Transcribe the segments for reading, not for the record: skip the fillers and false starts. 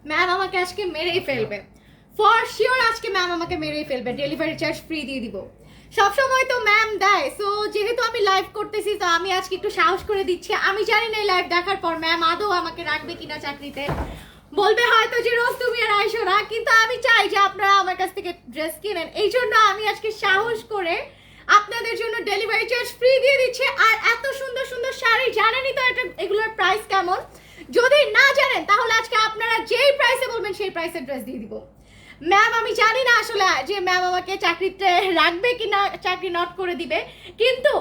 Ma'am আমাকে আজকে মেরেই ফেলবে, ফর শিওর আজকে ম্যাম আমাকে মেরেই ফেলবে, ডেলিভারি চার্জ ফ্রি দিয়ে দিব। সবসময় তো ম্যাম দেয়, সো যেহেতু আমি লাইভ করতেছি তো আমি আজকে একটু সাহস করে দিচ্ছি। আমি জানি না এই লাইভ দেখার পর ম্যাম আদৌ আমাকে রাখবে কিনা চাকরিতে, বলবে হয়তো যে রোজ তুমি আর আইসো না, কিন্তু আমি চাই যে আপনারা আমার কাছ থেকে ড্রেস কিনেন। এই জন্য আমি আজকে সাহস করে আপনাদের জন্য ডেলিভারি চার্জ ফ্রি দিয়ে দিচ্ছে। আর এত সুন্দর সুন্দর শাড়ি, জানেনই তো এটা এগুলোর প্রাইস কেমন। যদি না জানেন তাহলে আজকে আপনারা যেই প্রাইসে বলবেন সেই প্রাইসে ড্রেস দিয়ে দিব। ম্যাম আমি জানি না আসলে যে ম্যাম আমাকে চাকরিতে রাখবে কিনা, চাকরি নট করে দিবে, কিন্তু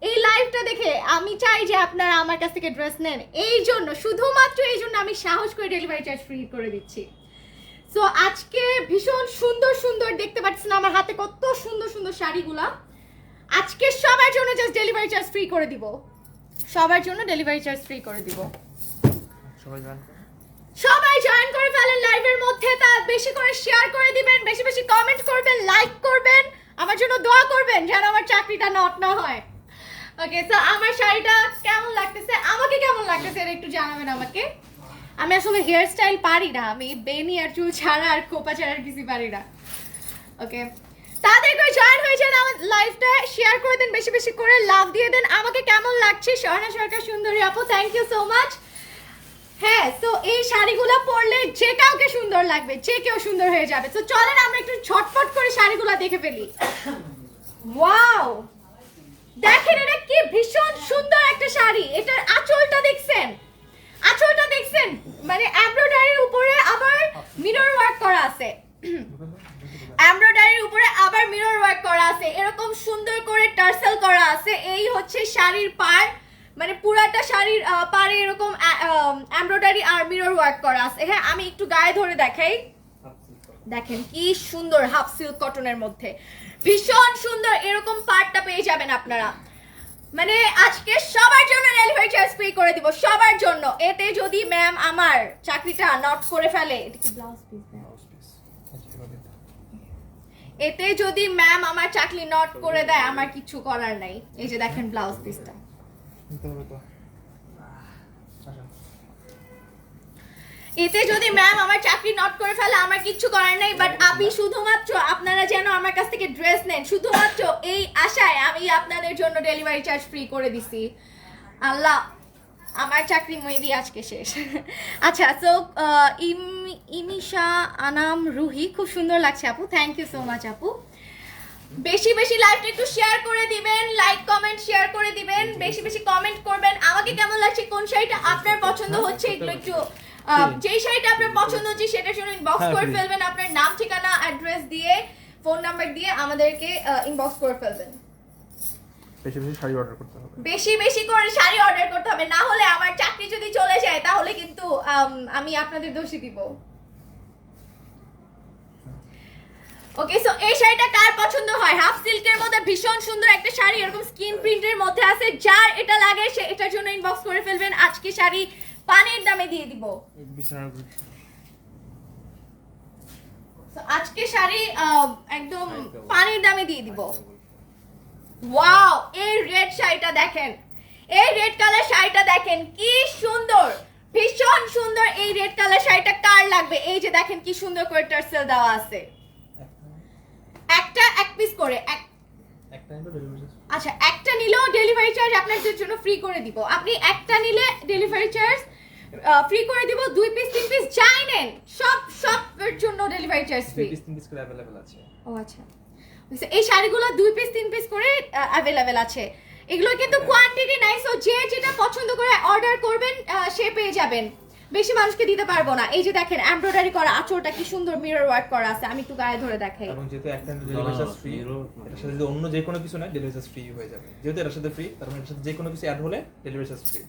এই লাইভটা দেখে আমি চাই যে আপনারা আমার কাছ থেকে ড্রেস নেন। এই জন্য, শুধুমাত্র এই জন্য আমি সাহস করে ডেলিভারি চার্জ ফ্রি করে দিচ্ছি। সো আজকে ভীষণ সুন্দর সুন্দর, দেখতে পাচ্ছেন আমার হাতে কত সুন্দর সুন্দর শাড়িগুলা। আজকে সবার জন্য জাস্ট ডেলিভারি চার্জ ফ্রি করে দিব, সবার জন্য ডেলিভারি চার্জ ফ্রি করে দিব। সবাই জয়েন করে ফেলেন লাইভের মধ্যে, তা বেশি করে শেয়ার করে দিবেন, বেশি বেশি কমেন্ট করবেন, লাইক করবেন, আমার জন্য দোয়া করবেন যেন আমার চাকরিটা নট না হয়। ওকে, সো আমার শাড়িটা কেমন লাগতেছে, আমাকে কেমন লাগতেছে এটা একটু জানাবেন আমাকে। আমি আসলে হেয়ার স্টাইল পারি না, আমি বেনি আর চুল ছাড়া আর খোপা ছাড়া আর কিছু পারি না। ওকে, তাদেরকে জয়েন হয়ে যান আমার লাইভটা, শেয়ার করে দেন, বেশি বেশি করে লাভ দিয়ে দেন। আমাকে কেমন লাগছে স্বর্ণা সরকার সুন্দরী আপু, থ্যাংক ইউ সো মাচ। হ্যাঁ, তো এই শাড়িগুলো পরলে যে কাউকে সুন্দর লাগবে, যে কেউ সুন্দর হয়ে যাবে। তো চলেন আমরা একটু ঝটপট করে শাড়িগুলো দেখে ফেলি। ওয়াও, দেখেন এটা কি ভীষণ সুন্দর একটা শাড়ি। এটার আঁচলটা দেখছেন, আঁচলটা দেখছেন, মানে এমব্রয়ডারির উপরে আবার মিরর ওয়ার্ক করা আছে, এমব্রয়ডারির উপরে আবার মিরর ওয়ার্ক করা আছে, এরকম সুন্দর করে টার্সেল করা আছে। এই হচ্ছে শাড়ির পাড়, মানে পুরাটা শাড়ির পাড়ে এরকম এমব্রয়ডারি আর মিরর ওয়ার্ক করা আছে। হ্যাঁ, আমি একটু গায়ে ধরে দেখাই, দেখেন কি সুন্দর, হাফ সিল্ক কটনের মধ্যে ভীষণ সুন্দর এরকম পার্টটা পেয়ে যাবেন আপনারা। মানে আজকে সবার জন্য ডেলিভারি চার্জ ফ্রি করে দিব, সবার জন্য। এতে যদি ম্যাম আমার চাকরিটা নট করে ফেলে, এটা কি ব্লাউজ পিস, এতে যদি ম্যাম আমার চাকরি নট করে দেয় আমার কিছু করার নাই। এই যে দেখেন ব্লাউজ পিসটা, এতে যদি ম্যাম আমার চাকরি নট করে ফেলে আমার কিচ্ছু করার নাই। বাট আমি শুধুমাত্র আপনারা যেন আমার কাছ থেকে ড্রেস নেন, শুধুমাত্র এই আশায় আমি আপনাদের জন্য ডেলিভারি চার্জ ফ্রি করে দিছি। আল্লাহ, আমার চাকরি মেবি আজকে শেষ। আচ্ছা, সো ইমিশা আনাম রুহি, খুব সুন্দর লাগছে আপু, থ্যাংক ইউ সো মাচ আপু। বেশি বেশি লাইভটা একটু শেয়ার করে দিবেন, লাইক কমেন্ট শেয়ার করে দিবেন, বেশি বেশি কমেন্ট করবেন। আমাকে কেমন লাগছে, কোন শাড়িটা আপনার পছন্দ হচ্ছে, এগুলো একটু যেই শাড়িটা আপনার পছন্দ হচ্ছে সেটার জন্য ইনবক্স করে ফেলবেন, আপনার নাম ঠিকানা অ্যাড্রেস দিয়ে ফোন নাম্বার দিয়ে আমাদেরকে ইনবক্স করে ফেলবেন। বেশি বেশি শাড়ি অর্ডার করতে হবে, বেশি বেশি করে শাড়ি অর্ডার করতে হবে, না হলে আমার চাকরি যদি চলে যায় তাহলে কিন্তু আমি আপনাদের দোষী দিব। ওকে, সো এই শাড়িটা কার পছন্দ হয়? হাফ সিল্কের মধ্যে ভীষণ সুন্দর একটা শাড়ি, এরকম স্কিন প্রিন্টের মধ্যে আছে। যার এটা লাগে সে এটার জন্য ইনবক্স করে ফেলবেন। আজকে শাড়ি পানির দামে দিয়ে দিব, আজকে শাড়ি একদম পানির দামে দিয়ে দিব। ওয়াও, এই রেড শাড়িটা দেখেন, এই রেড কালার শাড়িটা দেখেন কি সুন্দর, ভীষণ সুন্দর। এই রেড কালার শাড়িটা কার লাগবে? এই যে দেখেন কি সুন্দর করে টার্সেল দেওয়া আছে, একটা এক পিস করে আচ্ছা, একটা নিলেও ডেলিভারি চার্জ আপনাদের জন্য ফ্রি করে দিব। আপনি একটা নিলে ডেলিভারি চার্জ ফ্রি করে দিব, 2 পিস 3 পিস যাই নেন সবের জন্য delivery charge free. 2 piece 3 piece করে अवेलेबल আছে। ও আচ্ছা, এই শাড়িগুলো 2 পিস 3 পিস করে अवेलेबल আছে। এগুলো কিন্তু কোয়ান্টিটি নাই, সো যে যেটা পছন্দ করে অর্ডার করবেন সে পেয়ে যাবেন। বেশি মানুষকে দিতে পারবো না। এই যে দেখেন এমব্রয়ডারি করা আঁচলটা কি সুন্দর মিরর ওয়ার্ক করা আছে, আমি একটু গায়ে ধরে দেখাই। এবং যেহেতু একটা ডেলিভারি চার্জ ফ্রি, এর সাথে যদি অন্য যে কোনো কিছু না ডেলিভারি চার্জ ফ্রি হয়ে যাবে। যেহেতু এর সাথে ফ্রি, তার মানে এর সাথে যে কোনো কিছু অ্যাড হলে ডেলিভারি চার্জ ফ্রি।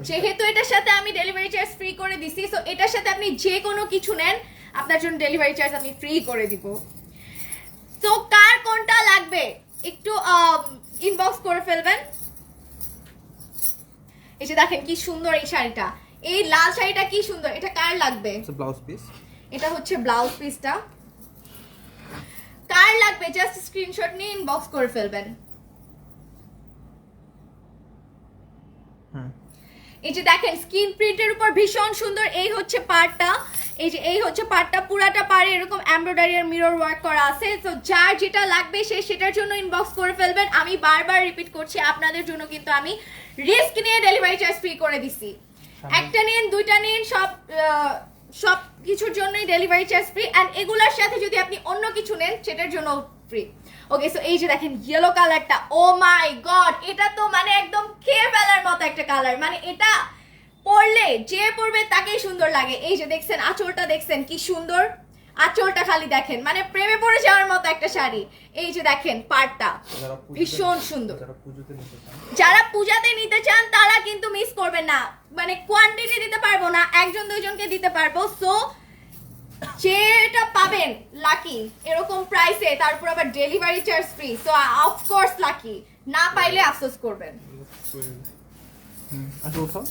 যেহেতু এটার সাথে আমি ডেলিভারি চার্জ ফ্রি করে দিছি, সো এটার সাথে আপনি যে কোনো কিছু নেন আপনার জন্য ডেলিভারি চার্জ আমি ফ্রি করে দিব। তো কার কোনটা লাগবে একটু ইনবক্স করে ফেলবেন। এই যে দেখেন কি সুন্দর এই শাড়িটা, এই লাল শাড়িটা কি সুন্দর, এটা কার লাগবে? ব্লাউজ পিস, এটা হচ্ছে ব্লাউজ পিসটা, কার লাগবে জাস্ট স্ক্রিনশট নিয়ে ইনবক্স করে ফেলবেন। এই যে দেখেন স্কিন প্রিন্টের উপর ভীষণ সুন্দর, এই হচ্ছে পার্টটা, এই যে এই হচ্ছে পার্টটা, পুরাটা পারে এরকম এমব্রয়ডারি আর মিরর ওয়ার্ক করা আছে। তো যার যেটা লাগবে সে সেটার জন্য ইনবক্স করে ফেলবেন। আমি বারবার রিপিট করছি, আপনাদের জন্য কিন্তু আমি রিস্ক নিয়ে ডেলিভারি চার্জ ফ্রি করে দিছি। একটা নিন, দুইটা নিন, সব কিছুর জন্যই ডেলিভারি চার্জ ফ্রি। অ্যান্ড এগুলোর সাথে যদি আপনি অন্য কিছু নেন সেটার জন্য ফ্রি। ওকে, সো এই যে দেখেন ইয়েলো কালারটা, ও মাই গড, এটা তো মানে একদম খেয়ে ফেলার মতো একটা কালার। মানে এটা পরলে যে পরবে তাকেই সুন্দর লাগে। এই যে দেখছেন আঁচলটা, দেখছেন কি সুন্দর আঁচলটা, খালি দেখেন মানে প্রেমে পড়ে যাওয়ার মতো একটা শাড়ি। এই যে দেখেন পাড়টা ভীষণ সুন্দর। যারা পূজাতে নিতে চান তারা কিন্তু মিস করবেন না, মানে কোয়ান্টিটি দিতে পারবো না, একজন দুইজনকে দিতে পারবো। সো যেটা পাবেন লাকি এরকম প্রাইসে, তারপর আবার delivery charge free, so of course lucky, না পাইলে আফসোস করবেন। আচ্ছা উঠাও,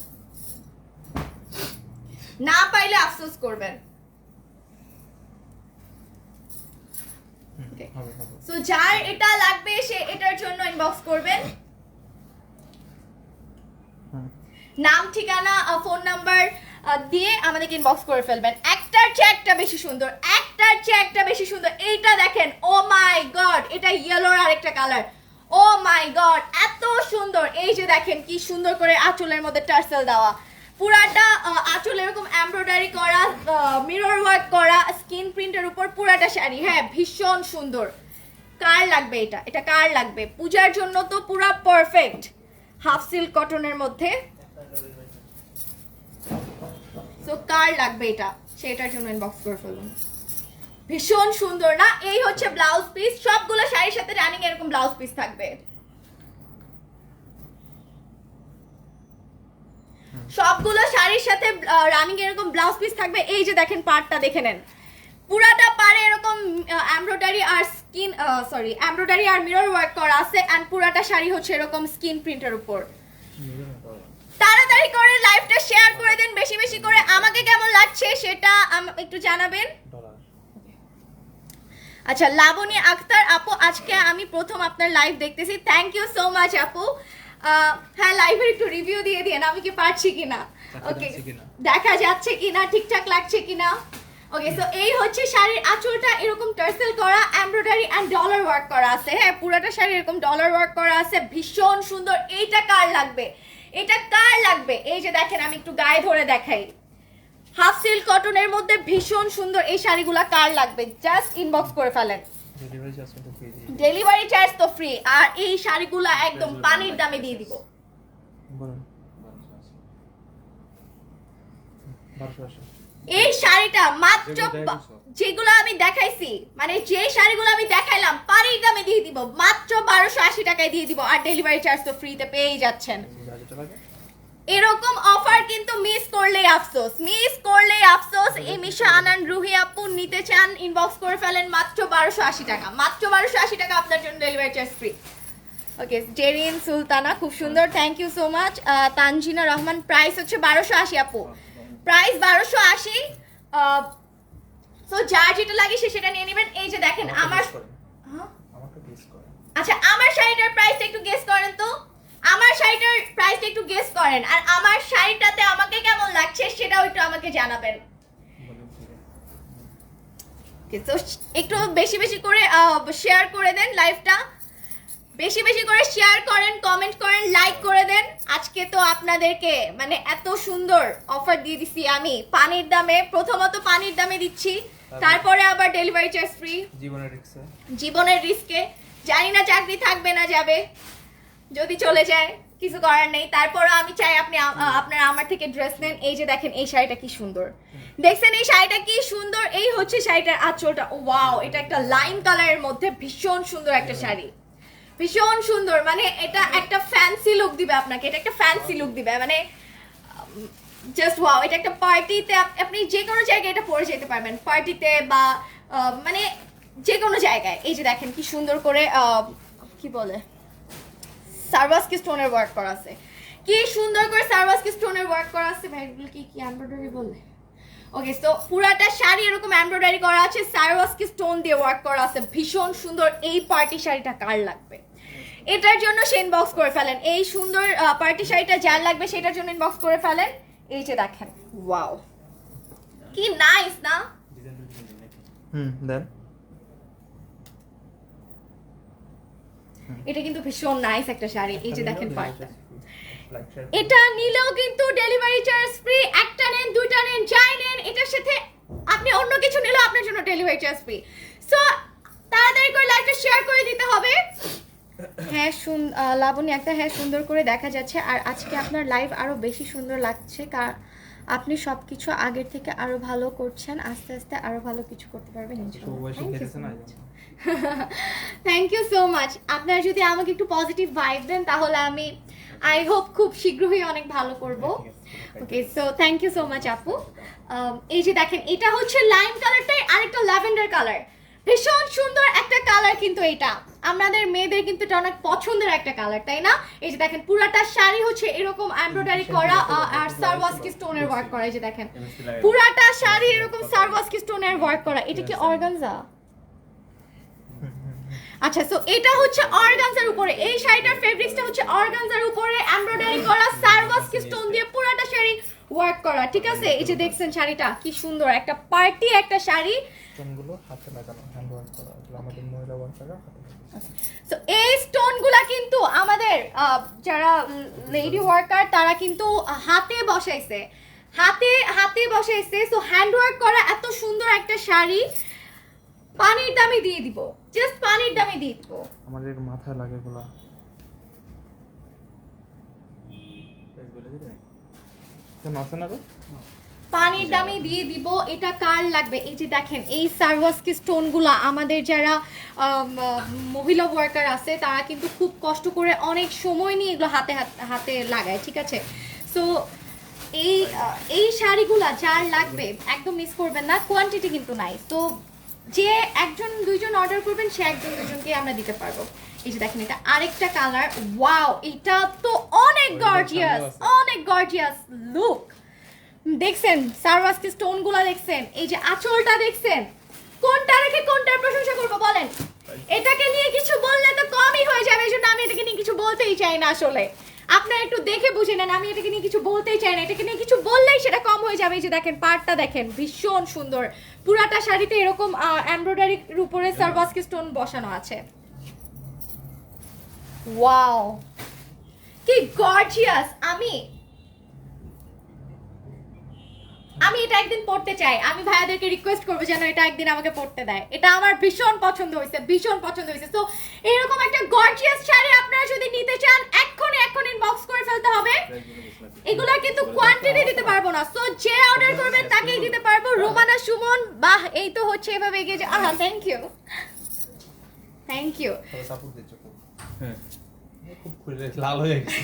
না পাইলে আফসোস করবেন। সো যার এটা লাগবে সে এটার জন্য ইনবক্স করবেন, নাম ঠিকানা ফোন নাম্বার দিয়ে আমাদেরকে ইনবক্স করে ফেলবেন। একটার চেয়ে একটা বেশি সুন্দর, একটার চেয়ে একটা বেশি সুন্দর। এইটা দেখেন, ও মাই গড, এটা ইয়েলোর আরেকটা কালার, ও মাই গড এত সুন্দর। এই যে দেখেন কি সুন্দর করে আঁচলের মধ্যে টার্সেল দেওয়া, পুরাটা আঁচল এরকম এমব্রয়ডারি করা, মিরর ওয়ার্ক করা, স্কিন প্রিন্টের উপর পুরাটা শাড়ি। হ্যাঁ ভীষণ সুন্দর। কার লাগবে এটা? এটা কার লাগবে? পূজার জন্য তো পুরা পারফেক্ট। হাফ সিল্ক কটনের মধ্যে, সো কার লাগবে এটা সেটার জন্য ইনবক্স করে ফেলুন। ভীষণ সুন্দর না? এই হচ্ছে ব্লাউজ পিস, সবগুলো শাড়ির সাথে রানিং এরকম ব্লাউজ পিস থাকবে, সবগুলো শাড়ির সাথে রানিং এরকম ব্লাউজ পিস থাকবে। এই যে দেখেন পাড়টা দেখে নেন, পুরাটা পারে এরকম এমব্রয়ডারি আর এমব্রয়ডারি আর মিরর ওয়ার্ক করা আছে। এন্ড পুরাটা শাড়ি হচ্ছে এরকম স্কিন প্রিন্টের উপর। তাড়াতাড়ি করে লাইভটা শেয়ার করে দেন বেশি বেশি করে। আমাকে কেমন লাগছে সেটা একটু জানাবেন। আচ্ছা, লাবণী আক্তার আপু, আজকে আমি প্রথম আপনার লাইভ দেখতেছি, থ্যাংক ইউ সো মাচ আপু। হ্যাঁ, লাইভের একটু রিভিউ দিয়ে দিন, আমি কি পারছি কিনা, ওকে দেখা যাচ্ছে কিনা, ঠিকঠাক লাগছে কিনা। ওকে, সো এই হচ্ছে শাড়ির আঁচলটা, এরকম টার্সেল করা, এমব্রয়ডারি এন্ড ডলার ওয়ার্ক করা আছে। হ্যাঁ, পুরাটা শাড়ি এরকম ডলার ওয়ার্ক করা আছে, ভীষণ সুন্দর। এইটা কার লাগবে? এটা কার লাগবে? এই যে দেখেন, আমি একটু গায়ে ধরে দেখাই, হাফ সিল্ক কটনের মধ্যে ভীষণ সুন্দর এই শাড়িগুলা কার লাগবে? জাস্ট ইনবক্স করে ফেলেন, ডেলিভারি চার্জ তো ফ্রি। আর এই শাড়িগুলা একদম পানির দামে দিয়ে দিব। এই শাড়িটা মাত্র, যেগুলো আমি দেখাইছি, মানে যে শাড়িগুলো আমি দেখাইলাম পানির দামে দিয়ে দিব, মাত্র 1280 টাকায় দিয়ে দিব। আর ডেলিভারি চার্জ তো ফ্রিতে পেয়েই যাচ্ছেন। এরকম অফার কিন্তু মিস করলেই আফসোস, মিস করলেই আফসোস। এই মিশা আনান রুহি আপু নিতে চান, ইনবক্স করে ফেলেন, মাত্র 1280 টাকা, মাত্র 1280 টাকা আপনার জন্য delivery charge free. Okay, Zerin Sultana খুব সুন্দর, thank you so much. Tanzina Rahman, price হচ্ছে 1280 আপু, প্রাইস 1280। সো যার যেটা লাগে সে সেটা নিয়ে নেবেন। এই যে দেখেন আমার, আচ্ছা আমার শাড়িটার প্রাইসটা একটু গেস করেন তো, আমার শাড়িটার প্রাইসটা একটু গেস করেন, আর আমার শাড়িটাতে আমাকে কেমন লাগছে সেটাও একটু আমাকে জানাবেন। একটু বেশি বেশি করে শেয়ার করে দেন লাইভটা, বেশি বেশি করে শেয়ার করেন, কমেন্ট করেন, লাইক করে দেন। আজকে তো আপনাদেরকে মানে এত সুন্দর অফার দিয়ে দিচ্ছি আমি, পানির দামে, প্রথমত পানির দামে দিচ্ছি, তারপরে আবার ডেলিভারি চার্জ ফ্রি, জীবনের রিস্কে। জানি না চাকরি থাকবে না যাবে, যদি চলে যায় কিছু করার নেই, তারপরে আমি চাই আপনি আপনারা আমার থেকে ড্রেস নেন। এই যে দেখেন এই শাড়িটা কি সুন্দর, দেখছেন এই শাড়িটা কি সুন্দর। এই হচ্ছে শাড়িটার আঁচলটা, ওয়াও, এটা একটা লাইম কালারের মধ্যে ভীষণ সুন্দর একটা শাড়ি, ভীষণ সুন্দর। মানে এটা একটা ফ্যান্সি লুক দিবে আপনাকে, এটা একটা ফ্যান্সি লুক দিবে, মানে জাস্ট ওয়াও। এটা একটা পার্টিতে আপনি যে কোনো জায়গায় এটা পরে যেতে পারবেন, পার্টিতে বা মানে যে কোনো জায়গায়। এই যে দেখেন কি সুন্দর করে কি বলে সারবাস্কি স্টোনের ওয়ার্ক করা আছে, কি সুন্দর করে সারবাস্কি স্টোনের ওয়ার্ক করা আছে। ভাই এগুলো কি কি এমব্রয়ডারি বলে? ওকে, তো পুরাটা শাড়ি এরকম এমব্রয়ডারি করা আছে, সারবাস্কি স্টোন দিয়ে ওয়ার্ক করা আছে, ভীষণ সুন্দর। এই পার্টি শাড়িটা কার লাগবে? এটার জন্য সে ইনবক্স করে ফেলেন। এই সুন্দর পার্টি শাড়িটা যার লাগবে সেটার জন্য ইনবক্স করে ফেলেন। এই যে দেখেন, ওয়াও কি নাইস না? দেন এটা কিন্তু ভীষণ নাইস একটা শাড়ি। এই যে দেখেন পার্টটা, এটা নিলেও কিন্তু ডেলিভারি চার্জ ফ্রি। একটা নেন, দুইটা নেন, যাই নেন, এটার সাথে আপনি অন্য কিছু নিলেও আপনার জন্য ডেলিভারি চার্জ ফ্রি। সো তাড়াতাড়ি করে লাইভটা শেয়ার করে দিতে হবে। হ্যাঁ লাবণী একটা হ্যাঁ সুন্দর করে দেখা যাচ্ছে। আর আজকে আপনার লাইভ আরো বেশি সুন্দর লাগছে, আপনি সবকিছু আগের থেকে আরো ভালো করছেন, আস্তে আস্তে আরো ভালো কিছু করতে পারবেন থ্যাংক ইউ সো মাচ। আপনারা যদি আমাকে একটু পজিটিভ ভাইব দেন তাহলে আমি আই হোপ খুব শীঘ্রই অনেক ভালো করব। Okay, so thank you so much আপু। এই যে দেখেন, এটা হচ্ছে লাইম কালারটাই আরেকটা ল্যাভেন্ডার কালার, ভীষণ সুন্দর একটা কালার। কিন্তু এটা আমাদের মেয়েদের কিন্তু এটা অনেক পছন্দের একটা কালার, তাই না? এই যে দেখেন পুরাটা শাড়ি হচ্ছে এরকম এমব্রয়ডারি করা আর সারওয়াস্কি স্টোনের ওয়ার্ক করা। এই যে দেখেন পুরাটা শাড়ি এরকম সারওয়াস্কি স্টোনের ওয়ার্ক করা। এটা কি অর্গানজা? আচ্ছা, সো এটা হচ্ছে অর্গানজার উপরে, এই শাড়িটার ফেব্রিক্সটা হচ্ছে অর্গানজার উপরে এমব্রয়ডারি করা সারওয়াস্কি স্টোন দিয়ে পুরাটা শাড়ি ওয়ার্ক করা, ঠিক আছে? এই যে দেখছেন শাড়িটা কি সুন্দর, একটা পার্টি একটা শাড়ি। স্টোনগুলো হাতে লাগানো, হ্যান্ড ওয়ার্ক করা, এগুলো আমাদের মহিলা ওয়ার্কাররা হাতে লাগানো। সো এই স্টোনগুলা কিন্তু আমাদের যারা লেডি ওয়ার্কার তারা কিন্তু হাতে বসাইছে, হাতে বসাইছে। সো হ্যান্ড ওয়ার্ক করা এত সুন্দর একটা শাড়ি পানির দামে দিয়ে দিব, জাস্ট পানির দামে দিয়ে দিব। আমাদের মাথায় লাগে এগুলো। পানির দামে দিয়ে দিব। এটা কার লাগবে? এই যে দেখেন এই সারওয়াস্কি স্টোনগুলা আমাদের যারা মহিলা ওয়ার্কার আছে তারা কিন্তু খুব কষ্ট করে অনেক সময় নিয়ে এগুলো হাতে লাগায়, ঠিক আছে? সো এই শাড়িগুলা যার লাগবে একদম মিস করবেন না, কোয়ান্টিটি কিন্তু নাই। তো যে একজন দুইজন অর্ডার করবেন সে একজন দুইজনকে আমরা দিতে পারবো। এই যে দেখেন এটা আরেকটা কালার, ওয়াও এটা তো অনেক গর্জিয়াস, অনেক গর্জিয়াস লুক। দেখছেন সারওয়াস্কি স্টোনগুলো দেখছেন, এই যে আঁচলটা দেখছেন, কোনটা রেখে কোনটার প্রশংসা করবো বলেন? এটাকে নিয়ে কিছু বললে তো কমই হয়ে যাবে, এই জন্য আমি এটাকে নিয়ে কিছু বলতেই চাই না। আসলে আপনারা একটু দেখে বুঝে নেন, আমি এটাকে নিয়ে কিছু বলতেই চাই না, এটাকে নিয়ে কিছু বললেই সেটা কম হয়ে যাবে। এই যে দেখেন পাড়টা দেখেন, ভীষণ সুন্দর, পুরাটা শাড়িতে এরকম এমব্রয়ডারির উপরে সারওয়াস্কি স্টোন বসানো আছে। ওয়াও কি গর্জিয়াস। আমি এটা একদিন পড়তে চাই, আমি ভাইয়াদেরকে রিকোয়েস্ট করবো যেন এটা একদিন আমাকে পড়তে দেয়। এটা আমার ভীষণ পছন্দ হয়েছে, ভীষণ পছন্দ হয়েছে। তো এরকম একটা গর্জিয়াস শাড়ি আপনারা যদি নিতে চান এখন ইনবক্স করে ফেলতে হবে। এগুলা কিন্তু কোয়ান্টিটি দিতে পারবো না, সো যে অর্ডার করবেন তাকেই দিতে পারবো। রোমানা সুমন, বাহ এই তো হচ্ছে এভাবে এগিয়ে যা। Thank you thank you. Support দিচ্ছ হ্যাঁ, খুব খুলে লাল হয়ে গেছে।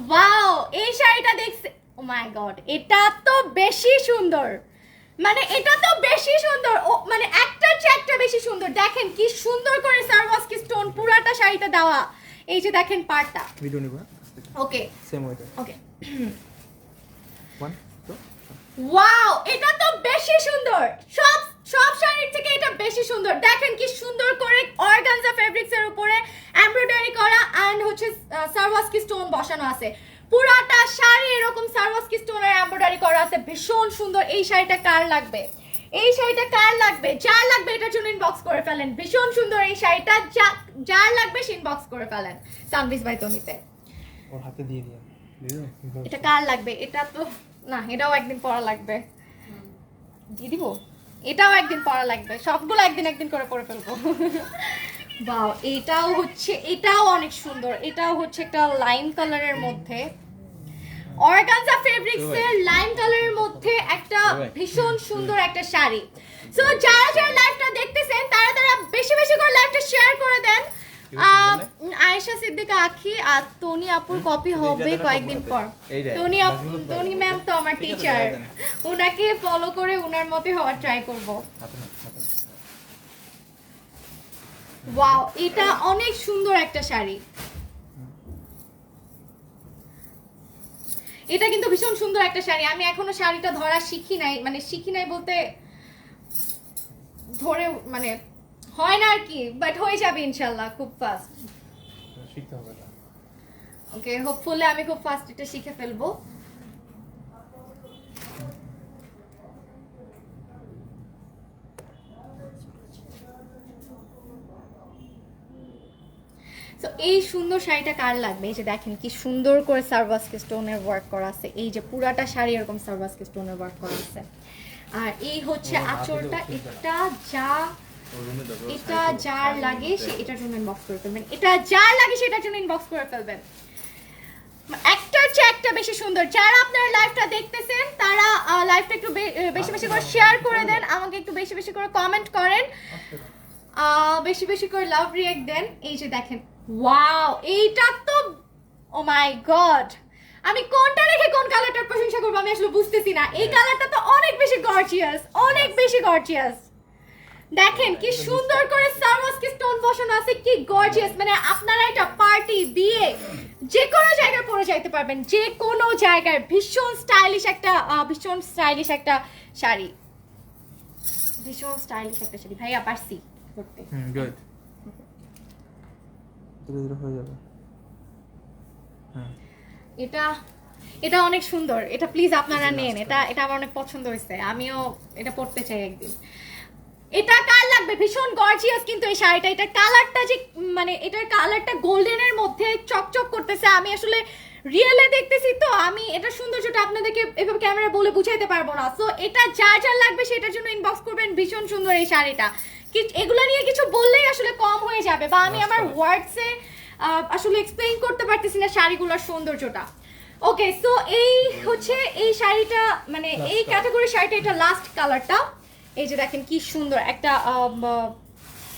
ওয়াও এই শাড়িটা দেখছে, ও মাই গড এটা তো বেশি সুন্দর, মানে এটা তো বেশি সুন্দর, ও মানে একটার চেয়ে একটা বেশি সুন্দর। দেখেন কি সুন্দর করে সারওয়াস্কি স্টোন পুরাটা শাড়িতে দেওয়া। এই যে দেখেন পাড়টা, ভিডিও নিব। ওকে সেম ওয়েটা, ওকে। 1 2 ওয়াও এটা তো বেশি সুন্দর, সব শাড়ির থেকে এটা বেশি সুন্দর। দেখেন কি সুন্দর করে অর্গানজা ফেব্রিক্স এর উপরে এমব্রয়ডারি করা এন্ড হচ্ছে সারওয়াস্কি স্টোন বসানো আছে। পুরাটা শাড়ি এরকম সারওয়াস্কি স্টোনের এমব্রয়ডারি করা আছে, ভীষণ সুন্দর। এই শাড়িটা কার লাগবে? এই শাড়িটা কার লাগবে? যার লাগবে এটার জন্য ইনবক্স করে ফেলেন। ভীষণ সুন্দর এই শাড়িটা, যার লাগবে সে ইনবক্স করে ফেলেন সানবিস ভাই তমিতে। ওর হাতে দিয়ে দিও। এটা কার লাগবে? এটা তো না, এটাও একদিন পরা লাগবে। দিয়ে দিব, এটাও একদিন পরা লাগবে, সবগুলো একদিন করে পরে ফেলবো। বাও এটাও অনেক সুন্দর। এটাও হচ্ছে একটা লাইম কালারের মধ্যে, অর্গানজা ফেব্রিক্স এর লাইম কালারের মধ্যে একটা ভীষণ সুন্দর একটা শাড়ি। সো যারা লাইভটা দেখতেছেন তারা বেশি করে লাইভটা শেয়ার করে দেন। আয়েশা সিদ্দিকা আখি আর টনি আপুর কপি হবে কয়েকদিন পর। টনি ম্যাম তো আমার টিচার, ওনাকে ফলো করে ওনার মতে হওয়ার ট্রাই করব। ওয়াও এটা অনেক সুন্দর একটা শাড়ি, এটা কিন্তু ভীষণ সুন্দর একটা শাড়ি। আমি এখনো শাড়িটা ধরা শিখি নাই, মানে শিখি নাই বলতে ধরে মানে হয় না আর কি, বাট হয়ে যাবে ইনশাল্লাহ খুব ফাস্ট। শিখতে হবে না। ওকে, হোপফুলি আমি খুব ফাস্ট এটা শিখে ফেলবো। তো এই সুন্দর শাড়িটা কার লাগবে? এই যে দেখেন কি সুন্দর করে সার্ভাসকে স্টোনের ওয়ার্ক করা আছে, এই যে পুরাটা শাড়ি এরকম সার্ভাসকে স্টোনের ওয়ার্ক করা আছে। আর এই হচ্ছে আঁচলটা, এটা যার লাগে সে এটার জন্য ইনবক্স করে ফেলবেন, এটা যার লাগে সেটার জন্য ইনবক্স করে ফেলবেন। একটার চেয়ে একটা বেশি সুন্দর। যারা আপনারা লাইভটা দেখতেছেন তারা লাইভটা একটু বেশি বেশি করে শেয়ার করে দেন, আমাকে একটু বেশি বেশি করে কমেন্ট করেন, বেশি বেশি করে লাভ রিঅ্যাক্ট দেন। এই যে দেখেন, ওয়াও, এইটা তো ও মাই গড, আমি কোনটা রেখে কোন কালারটার প্রশংসা করবো আমি আসলে বুঝতেছি না। এই কালারটা তো অনেক বেশি গর্জিয়াস, অনেক বেশি গর্জিয়াস। দেখেন কি সুন্দর করে সার্ভাসকে স্টোন বসানো আছে, কি গর্জিয়াস। মানে আপনারা এটা পার্টি, বিয়ে, যে কোনো জায়গায় পরে যাইতে পারবেন, যে কোনো জায়গায়। ভীষণ স্টাইলিশ একটা শাড়ি, ভীষণ স্টাইলিশ একটা শাড়ি। ভাইয়া পারছি করতে। গুড, ধীরে ধীরে হয়ে যাবে। এটা অনেক সুন্দর, এটা প্লিজ আপনারা নেন, এটা আমার অনেক পছন্দ হয়েছে, আমিও এটা পরতে চাই একদিন। এটা কার লাগবে? ভীষণ গর্জিয়াস কিন্তু এই শাড়িটা, এটা কালারটা যে মানে এটার কালারটা গোল্ডেনের মধ্যে চকচক করতেছে। আমি আসলে রিয়েলে দেখতেছি তো, আমি এটা সৌন্দর্যটা আপনাদেরকে এভাবে ক্যামেরা বলে বুঝাইতে পারবো না। সো এটা যার যার লাগবে সেটার জন্য ইনবক্স করবেন। ভীষণ সুন্দর এই শাড়িটা, এগুলো নিয়ে কিছু বললেই আসলে কম হয়ে যাবে, বা আমি আমার ওয়ার্ডসে আসলে এক্সপ্লেইন করতে পারতেছি না শাড়িগুলোর সৌন্দর্যটা। ওকে, সো এই হচ্ছে এই শাড়িটা, মানে এই ক্যাটাগরি শাড়িটা, এটা লাস্ট কালারটা। এই যে দেখেন কি সুন্দর একটা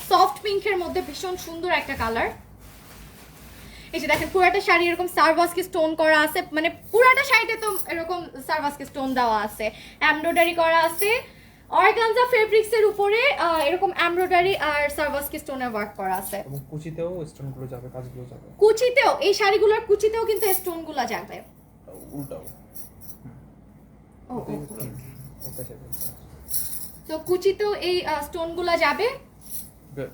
সফট পিঙ্কের মধ্যে ভীষণ সুন্দর একটা কালার। এই যে দেখেন পুরাটা শাড়ি এরকম সার্ভাসকে স্টোন করা আছে, মানে পুরাটা শাড়িতে তো এরকম সার্ভাসকে স্টোন দেওয়া আছে, এমব্রয়ডারি করা আছে। অর্গানজা ফেব্রিক্স এর উপরে এরকম এমব্রয়ডারি আর সার্ভাসকে স্টোনের ওয়ার্ক করা আছে। এবং কুচিতেও স্টোনগুলো যাবে, কাজগুলো যাবে। কুচিতেও, এই শাড়িগুলোর কুচিতেও কিন্তু স্টোনগুলো যাবে। উল্টাও। তো কুচিতেও এই স্টোনগুলো যাবে। গুড।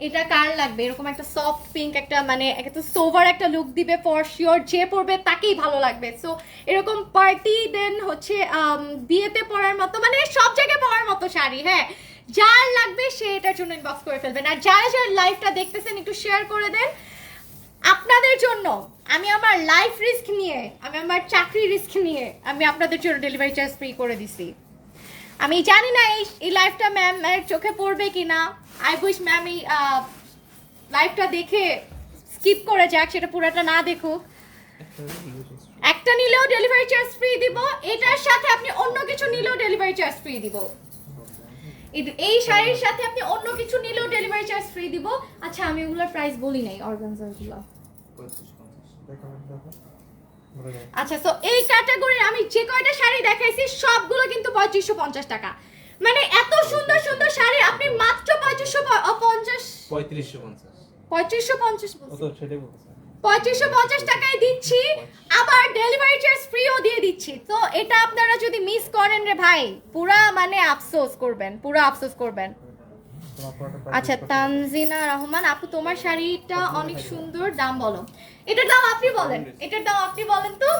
এটা কার লাগবে? এরকম একটা সফট পিঙ্ক, একটা মানে একটা সোভার একটা লুক দিবে ফর শিওর, যে পরবে তাকেই ভালো লাগবে। সো এরকম পার্টি, দেন হচ্ছে বিয়েতে পরার মতো, মানে সব জায়গায় পরার মতো শাড়ি। হ্যাঁ, যার লাগবে সে এটার জন্য ইনবক্স করে ফেলবেন। আর যারা যারা লাইভটা দেখতেছেন একটু শেয়ার করে দেন। আপনাদের জন্য আমি আমার লাইফ রিস্ক নিয়ে, আমি আমার চাকরি রিস্ক নিয়ে আমি আপনাদের জন্য ডেলিভারি চার্জ ফ্রি করে দিছি। আমি জানি না এই লাইফটা ম্যাম এর চোখে পড়বে কিনা। আই উইশ ম্যাম এই লাইফটা দেখে স্কিপ করে যাক, সেটা পুরোটা না দেখুক। একটা নিলেও ডেলিভারি চার্জ ফ্রি দিব, এটার সাথে আপনি অন্য কিছু নিলেও ডেলিভারি চার্জ ফ্রি দিব। এই শাড়ির সাথে আপনি অন্য কিছু নিলেও ডেলিভারি চার্জ ফ্রি দিব। আচ্ছা, আমি ওগুলোর প্রাইস বলি নাই, অর্গানজাগুলো। আচ্ছা, তো এই ক্যাটাগরির আমি যে কয়টা শাড়ি দেখাইছি সবগুলো কিন্তু 3550 টাকা। মানে এত সুন্দর সুন্দর শাড়ি আপনি মাত্র 3550 টাকায় দিচ্ছি, আবার ডেলিভারি চার্জ ফ্রিও দিয়ে দিচ্ছি। তো এটা আপনারা যদি মিস করেন রে ভাই, পুরা মানে আফসোস করবেন, পুরা আফসোস করবেন। আচ্ছা, তানজিনা রহমান আপু, তোমার শাড়িটা অনেক সুন্দর, দাম বলো। এটার দাম আপনি বলেন, এটার দাম আপনি বলেন তো,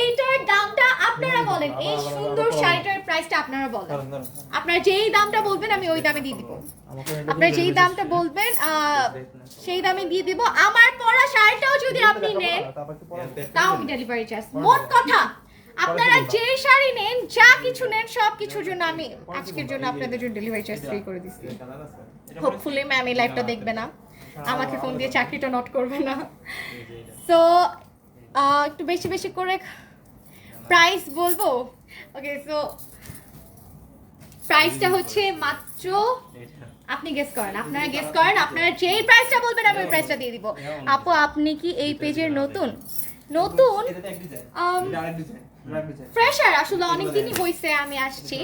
এইটার দামটা আপনারা বলেন, এই সুন্দর শাড়িটার প্রাইসটা আপনারা বলেন। আপনারা যেই দামটা বলবেন আমি ওই দামে দিয়ে দিব, আপনারা যেই দামটা বলবেন সেই দামে দিয়ে দিব। আমার পরা শাড়িটাও যদি আপনি নেন তাও আমি ডেলিভারি চার্জ। মোট কথা, আপনারা যে শাড়ি নেন, যা কিছু নেন, সব কিছুর জন্য আমি আজকের জন্য আপনাদের জন্য ডেলিভারি চার্জ ফ্রি করে দিচ্ছি। হোপফুলি ম্যাম এই লাইভটা দেখবে না, আমাকে ফোন দিয়ে চাকরিটা নোট করবে না। সো একটু বেশি বেশি করে প্রাইস বলবো। ওকে, সো প্রাইসটা হচ্ছে মাত্র, আপনি গেস করেন, আপনারা গেস করেন, আপনারা যেই প্রাইসটা বলবেন আমি ওই প্রাইসটা দিয়ে দিব। আপু, আপনি কি এই পেজের নতুন? ফ্রেশার, আসলে অনেকদিনই হয়েছে আমি আসছি,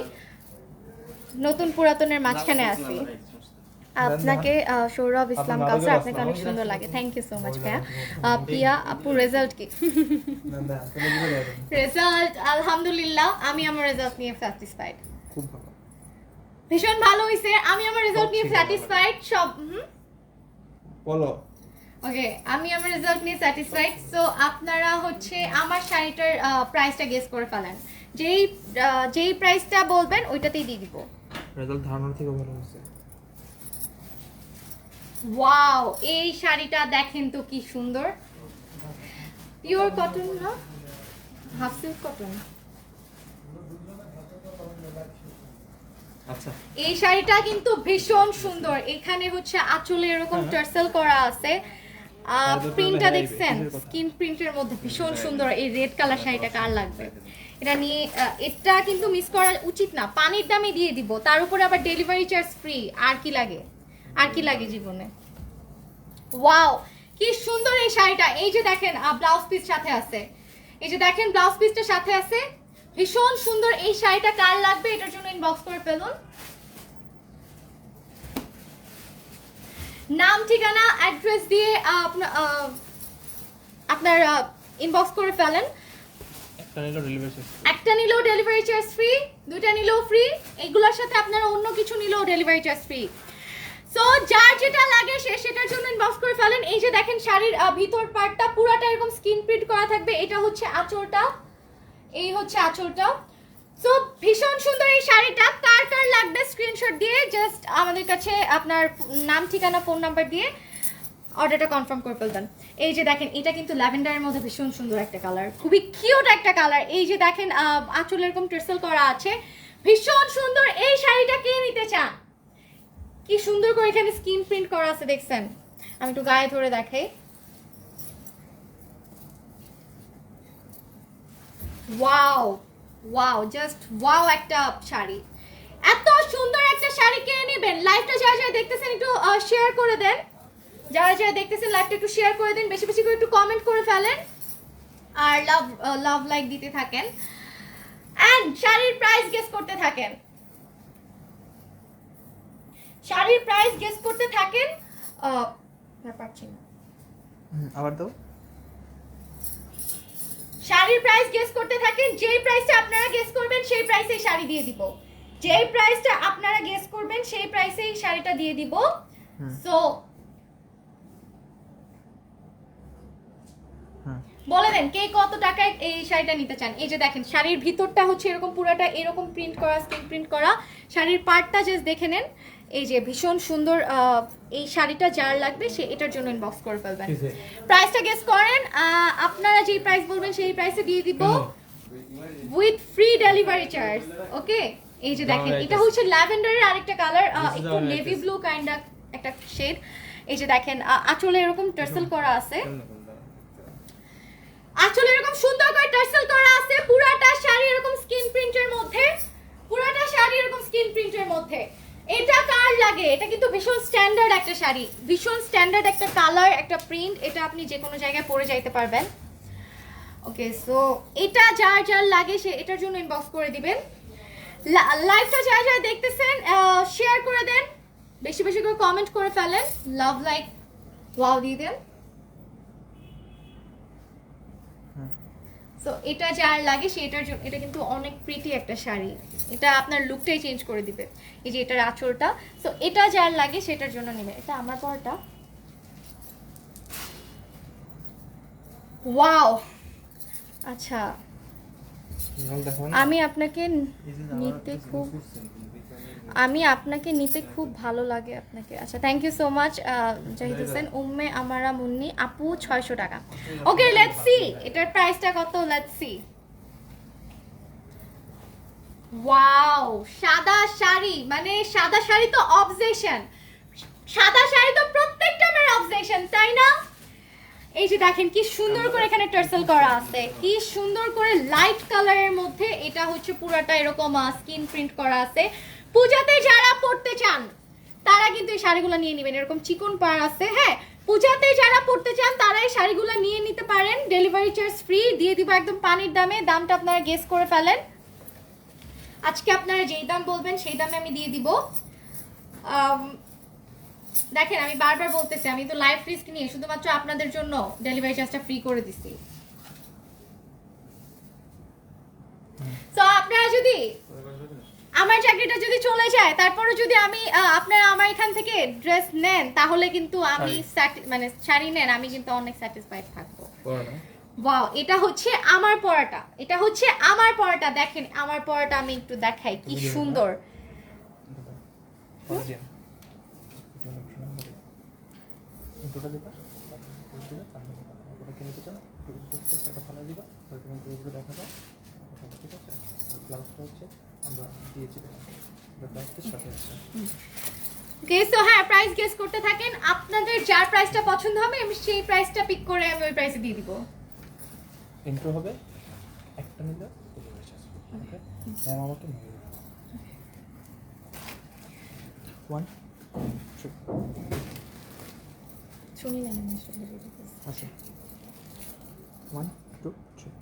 নতুন পুরাতনের মাঝখানে আছি। আপনাকে সৌরভ ইসলাম কাউসার, আপনাকে অনেক সুন্দর লাগে, থ্যাংক ইউ সো মাচ ভাইয়া। প্রিয়া আপু, রেজাল্ট কি? রেজাল্ট আলহামদুলিল্লাহ, আমি আমার রেজাল্ট নিয়ে স্যাটিসফাইড। খুব ভালো। ভীষণ ভালো হইছে, আমি আমার রেজাল্ট নিয়ে স্যাটিসফাইড। সব বলো। ওকে, আমি আমার রেজাল্ট নিয়ে স্যাটিসফাইড। সো আপনারা হচ্ছে আমার শাড়িটার প্রাইসটা গেস করে ফেলেন, যেই প্রাইসটা বলবেন ওইটাতেই দিয়ে দিব। রেজাল্ট ধারণার থেকে ভালো হয়েছে। ওয়াও, এই শাড়িটা দেখেন তো কি সুন্দর, পিওর কটন না, হাফ সিল্ক কটন। আচ্ছা, এই শাড়িটা কিন্তু ভীষণ সুন্দর। এখানে হচ্ছে আঁচলে এরকম টার্সেল করা আছে, প্রিন্টটা দেখছেন, স্কিন প্রিন্টের মধ্যে ভীষণ সুন্দর। এই রেড কালার শাড়িটা কার লাগবে? এটা নিয়ে এটা কিন্তু মিস করা উচিত না। পানির দামে দিয়ে দিব, তার উপরে আবার ডেলিভারি চার্জ ফ্রি। আর কি লাগে, আর কি লাগে জীবনে? ওয়াও, কি সুন্দর এই শাড়িটা। এই যে দেখেন ব্লাউজ পিস সাথে আছে, এই যে দেখেন ব্লাউজ পিসটা সাথে আছে, ভীষণ সুন্দর। এই শাড়িটা কার লাগবে এটার জন্য ইনবক্স করে ফেলুন, নাম ঠিকানা অ্যাড্রেস দিয়ে আপনার ইনবক্স করে ফেলেন। একটা নিলেও ডেলিভারি চার্জ ফ্রি, দুইটা নিলেও ফ্রি, এগুলোর সাথে আপনারা অন্য কিছু নিলেও ডেলিভারি চার্জ ফ্রি। সো যার যেটা লাগে সে সেটার জন্য ইনবক্স করে ফেলেন। এই যে দেখেন শাড়ির ভিতর পার্টটা পুরাটা এরকম স্কিন প্রিন্ট করা থাকবে। এটা হচ্ছে আঁচলটা, এই হচ্ছে আঁচলটা। সো ভীষণ সুন্দর এই শাড়িটা। কার কার লাগবে স্ক্রিনশট দিয়ে জাস্ট আমাদের কাছে আপনার নাম ঠিকানা ফোন নাম্বার দিয়ে অর্ডারটা কনফার্ম করে ফেলবেন। এই যে দেখেন, এটা কিন্তু ল্যাভেন্ডারের মধ্যে ভীষণ সুন্দর একটা কালার, খুবই কিউট একটা কালার। এই যে দেখেন আঁচলে এরকম টার্সেল করা আছে, ভীষণ সুন্দর। এই শাড়িটা কে নিতে চান? কি সুন্দর করে এখানে স্কিন প্রিন্ট করা আছে দেখছেন। আমি একটু গায়ে ধরে দেখাই। ওয়াও ওয়াও, জাস্ট ওয়াও একটা শাড়ি, এত সুন্দর একটা শাড়ি কে নেবেন? লাইভটা যারা যারা দেখতেছেন একটু শেয়ার করে দেন, যারা যারা দেখতেছেন লাইভটা একটু শেয়ার করে দেন, বেশি বেশি করে একটু কমেন্ট করে ফেলেন আর লাভ লাইক দিতে থাকেন এন্ড শাড়ির প্রাইস গেস করতে থাকেন, শাড়ির প্রাইস গেস করতে থাকেন। পারছি না, আবার দাও। শাড়ির প্রাইস গেস করতে থাকেন, যেই প্রাইসটা আপনারা গেস করবেন সেই প্রাইসেই শাড়ি দিয়ে দিব, যেই প্রাইসটা আপনারা গেস করবেন সেই প্রাইসেই শাড়িটা দিয়ে দিব। সো বলে দেন কে কত টাকায় এই শাড়িটা নিতে চান। এই যে দেখেন শাড়ির ভিতরটা হচ্ছে এরকম পুরোটা এরকম প্রিন্ট করা, স্ক্রিন প্রিন্ট করা। শাড়ির পার্টটা জাস্ট দেখে নেন, এই যে ভীষণ সুন্দর। এই শাড়িটা যার লাগবে সে এটার জন্য ইনবক্স করে ফেলবেন। প্রাইসটা গেস করেন, আপনারা যেই প্রাইস বলবেন সেই প্রাইসে দিয়ে দিব উইথ ফ্রি ডেলিভারি চার্জ। ওকে, এই যে দেখেন এটা হচ্ছে ল্যাভেন্ডারের আরেকটা কালার, একটু নেভি ব্লু কাইন্ড একটা শেড। এই যে দেখেন আঁচলে এরকম টার্সেল করা আছে, আঁচলে এরকম সুন্দর করে টার্সেল করা আছে। পুরাটা শাড়ি এরকম স্কিন প্রিন্টের মধ্যে, পুরাটা শাড়ি এরকম স্কিন প্রিন্টের মধ্যে। এটা কার লাগে? এটা কিন্তু ভীষণ স্ট্যান্ডার্ড একটা শাড়ি, ভীষণ স্ট্যান্ডার্ড একটা কালার, একটা প্রিন্ট। এটা আপনি যে কোনো জায়গায় পরে যাইতে পারবেন। ওকে, সো এটা যার যার লাগে সে এটার জন্য ইনবক্স করে দিবেন। লাইভটা যারা যারা দেখতেছেন শেয়ার করে দেন, বেশি বেশি করে কমেন্ট করে ফেলেন, লাভ লাইক ওয়াও দিয়ে দেন। সো এটা যার লাগে সেটার জন্য, এটা কিন্তু অনেক প্রিটি একটা শাড়ি, এটা আপনার লুকটাই চেঞ্জ করে দিবে। এই যে এটার আঁচলটা, সো এটা যার লাগে সেটার জন্য নেবে। এটা আমার পরটা, ওয়াও। আচ্ছা, আমি আপনাকে নিতে খুব ভালো লাগে আপনাকে। আচ্ছা, thank you so much Zahid Hossain. Umme Amara Munni আপু 600 টাকা। ওকে, লেটস সি এটার প্রাইসটা কত, লেটস সি। ওয়াও, সাদা শাড়ি, মানে সাদা শাড়ি তো অবজেশন, সাদা শাড়ি তো প্রত্যেকটা আমার অবজেশন, তাই না? এই যে দেখেন কি সুন্দর করে এখানে টার্সেল করা আছে, কি সুন্দর করে লাইট কালারের মধ্যে। এটা হচ্ছে পুরাটা এরকম স্কিন প্রিন্ট করা আছে। পূজাতে যারা পড়তে চান তারা কিন্তু এই শাড়িগুলো নিয়ে নেবেন, এরকম চিকন পাড় আছে। হ্যাঁ, পূজাতে যারা পড়তে চান তারা এই শাড়িগুলো নিয়ে নিতে পারেন, ডেলিভারি চার্জ ফ্রি দিয়ে দিব একদম পানির দামে। দামটা আপনারা গেস করে ফেলেন, আজকে আপনারা যেই দাম বলবেন সেই দামে আমি দিয়ে দিব। দেখেন আমি বারবার বলতেছি, আমি তো লাইভ রিস্ক নিয়ে শুধুমাত্র আপনাদের জন্য ডেলিভারি চার্জটা ফ্রি করে দিছি। সো আপনারা যদি আমার আমার চাকরিটা যদি চলে যায় তারপরে যদি আমি আপনারা আমার এখান থেকে ড্রেস নেন তাহলে কিন্তু আমি মানে শাড়ি নেন আমি কিন্তু অনেক স্যাটিসফাইড থাকবো। ওয়াও, এটা হচ্ছে আমার পরাটা, এটা হচ্ছে আমার পরাটা। দেখেন আমার পরাটা আমি একটু দেখাই কি সুন্দর। ওকে, সো হ্যাঁ প্রাইস গেস করতে থাকেন, আপনাদের যার প্রাইসটা পছন্দ হবে আমি সেই প্রাইসটা পিক করে আমি ওই প্রাইসে দিয়ে দিব। ইন্ট্রো হবে একটা নিলে ওকে ম্যাম আমাকে 1 2 শুনি না আচ্ছা 1 2 3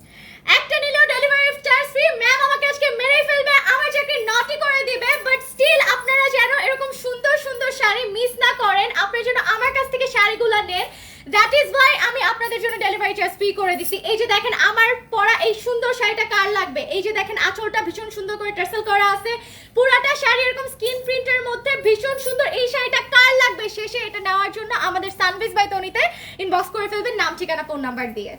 একটা নিলেও ডেলিভারি চার্জ ফ্রি। ম্যাম আমাকে আজকে মেরেই ফেলবে, আমার চাকরি নটি করে দিবে, বাট স্টিল আপনারা যেন এরকম সুন্দর সুন্দর শাড়ি মিস না করেন, আপনারা যেন আমার কাছ থেকে শাড়িগুলো নেন। দ্যাট ইজ ওয়াই আমি আপনাদের জন্য ডেলিভারি চার্জ ফ্রি করে দিছি। এই যে দেখেন আমার পরা এই সুন্দর শাড়িটা কার লাগবে, এই যে দেখেন আঁচলটা ভীষণ সুন্দর করে টার্সেল করা আছে, পুরাটা শাড়ি এরকম স্কিন প্রিন্টের মধ্যে ভীষণ সুন্দর। এই শাড়িটা কার লাগবে শেষে এটা নেওয়ার জন্য আমাদের সানভিস বাই তনিতে ইনবক্স করে ফেলবেন নাম ঠিকানা ফোন নাম্বার দিয়ে।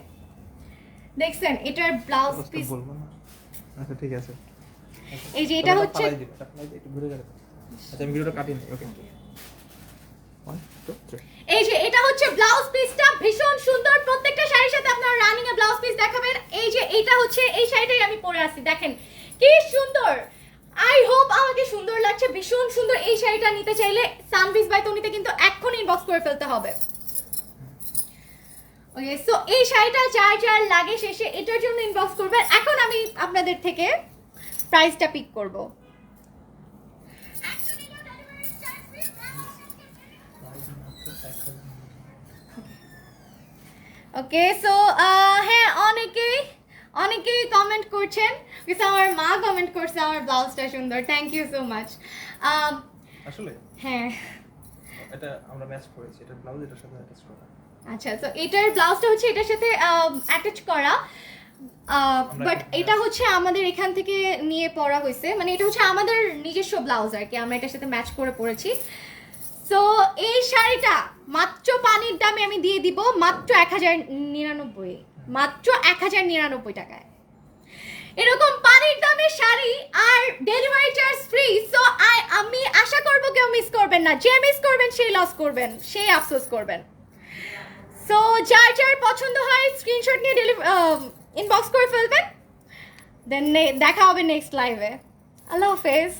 দেখছেন এটার ব্লাউজ পিস বলবো না, আচ্ছা ঠিক আছে। এই যে এটা হচ্ছে একটু ঘুরে গেলে আচ্ছা আমি ভিডিওটা কাটিয়ে নিই ওকে 1 2 3 এই যে এটা হচ্ছে ব্লাউজ পিসটা ভীষণ সুন্দর, প্রত্যেকটা শাড়ির সাথে আপনারা রানিং এ ব্লাউজ পিস দেখাবেন। এই যে এটা হচ্ছে এই শাড়িটাই আমি পরে আছি, দেখেন কি সুন্দর। আই হোপ আমাকে সুন্দর লাগছে, ভীষণ সুন্দর। এই শাড়িটা নিতে চাইলে সানভিস বাই তনিতে কিন্তু এখন ইনবক্স করে ফেলতে হবে। ওকে, সো এই শাড়িটা যার যার লাগে শেষে এটার জন্য ইনবক্স করবেন। এখন আমি আপনাদের থেকে প্রাইসটা পিক করব। ওকে, সো হ্যাঁ অনেকেই কমেন্ট করছেন, বিকজ আমার মা কমেন্ট করছে আমার ব্লাউজটা সুন্দর, থ্যাংক ইউ সো মাচ। আসলে হ্যাঁ এটা আমরা ম্যাচ করেছি, এটা ব্লাউজ এটার সাথে অ্যাটাচ করা। আচ্ছা, তো এটার ব্লাউজটা হচ্ছে এটার সাথে অ্যাটাচ করা, বাট এটা হচ্ছে আমাদের এখান থেকে নিয়ে পরা হয়েছে, মানে এটা হচ্ছে আমাদের নিজস্ব ব্লাউজ আর কি, আমরা এটার সাথে ম্যাচ করে পরেছি। সো এই শাড়িটা মাত্র পানির দামে আমি দিয়ে দিব মাত্র 1099, মাত্র 1099 টাকায়। এরকম পানির দামের শাড়ি আর ডেলিভারি চার্জ ফ্রি। সো আমি আশা করব কেউ মিস করবেন না, যে মিস করবেন সেই লস করবেন, সেই আফসোস করবেন। সো যার যার পছন্দ হয় স্ক্রিনশট নিয়ে ইনবক্স করে ফেলবেন, দেন দেখা হবে নেক্সট লাইভে। আল্লাহ হাফেজ।